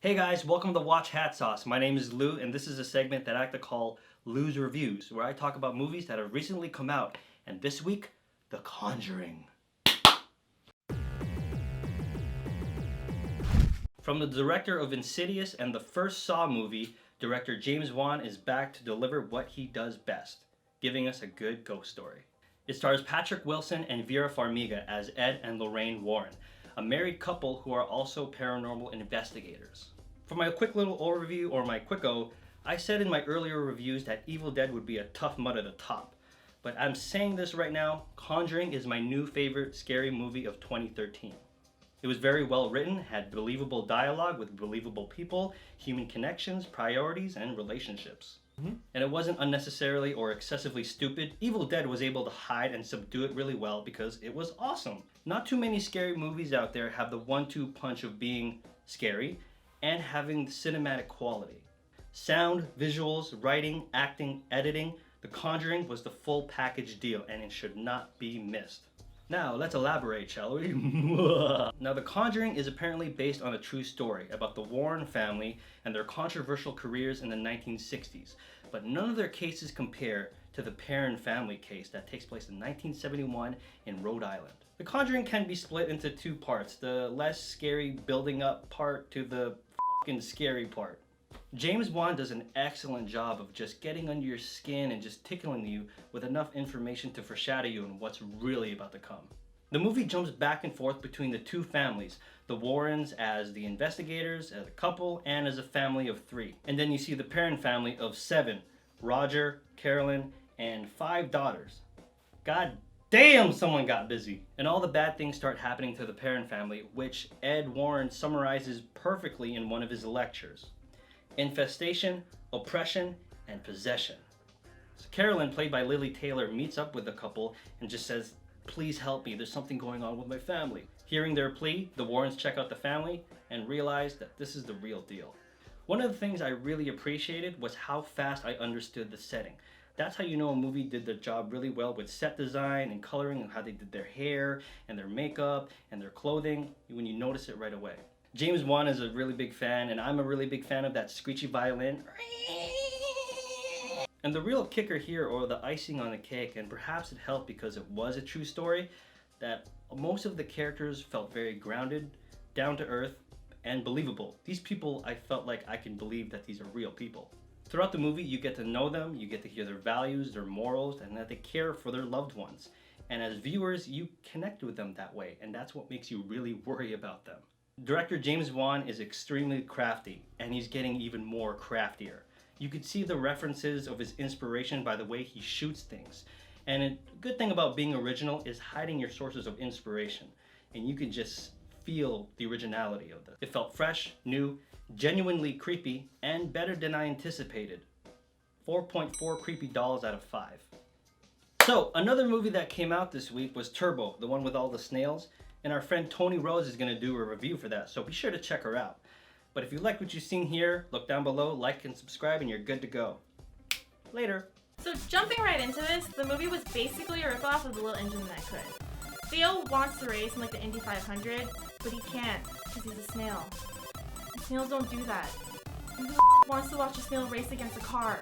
Hey guys, welcome to Watch Hat Sauce. My name is Lou, and this is a segment that I like to call Lou's Reviews, where I talk about movies that have recently come out. And this week, The Conjuring. From the director of Insidious and the first Saw movie, director James Wan is back to deliver what he does best, giving us a good ghost story. It stars Patrick Wilson and Vera Farmiga as Ed and Lorraine Warren, a married couple who are also paranormal investigators. For my quick little overview, or my quicko, I said in my earlier reviews that Evil Dead would be a tough mud at the top. But I'm saying this right now, Conjuring is my new favorite scary movie of 2013. It was very well written, had believable dialogue with believable people, human connections, priorities, and relationships. And it wasn't unnecessarily or excessively stupid. Evil Dead was able to hide and subdue it really well because it was awesome. Not too many scary movies out there have the 1-2 punch of being scary and having cinematic quality. Sound, visuals, writing, acting, editing, The Conjuring was the full package deal and it should not be missed. Now, let's elaborate, shall we? Now, The Conjuring is apparently based on a true story about the Warren family and their controversial careers in the 1960s, but none of their cases compare to the Perron family case that takes place in 1971 in Rhode Island. The Conjuring can be split into two parts, the less scary building up part to the fucking scary part. James Wan does an excellent job of just getting under your skin and just tickling you with enough information to foreshadow you on what's really about to come. The movie jumps back and forth between the two families, the Warrens as the investigators, as a couple, and as a family of 3. And then you see the Perron family of 7, Roger, Carolyn, and 5 daughters. God damn, someone got busy. And all the bad things start happening to the Perron family, which Ed Warren summarizes perfectly in one of his lectures. Infestation, oppression, and possession. So Carolyn, played by Lily Taylor, meets up with the couple and just says, "Please help me, there's something going on with my family." Hearing their plea, the Warrens check out the family and realize that this is the real deal. One of the things I really appreciated was how fast I understood the setting. That's how you know a movie did the job really well with set design and coloring and how they did their hair and their makeup and their clothing, when you notice it right away. James Wan is a really big fan, and I'm a really big fan of that screechy violin. And the real kicker here, or the icing on the cake, and perhaps it helped because it was a true story, that most of the characters felt very grounded, down to earth, and believable. These people, I felt like I can believe that these are real people. Throughout the movie, you get to know them, you get to hear their values, their morals, and that they care for their loved ones. And as viewers, you connect with them that way, and that's what makes you really worry about them. Director James Wan is extremely crafty, and he's getting even more craftier. You could see the references of his inspiration by the way he shoots things. And a good thing about being original is hiding your sources of inspiration, and you can just feel the originality of this. It felt fresh, new, genuinely creepy, and better than I anticipated. 4.4 creepy dolls out of 5. So, another movie that came out this week was Turbo, the one with all the snails. And our friend Tony Rose is going to do a review for that, so be sure to check her out. But if you like what you've seen here, look down below, like and subscribe, and you're good to go. Later. So jumping right into this, the movie was basically a ripoff of The Little Engine That Could. Theo wants to race in like the Indy 500, but he can't because he's a snail. Snails don't do that. Who wants to watch a snail race against a car?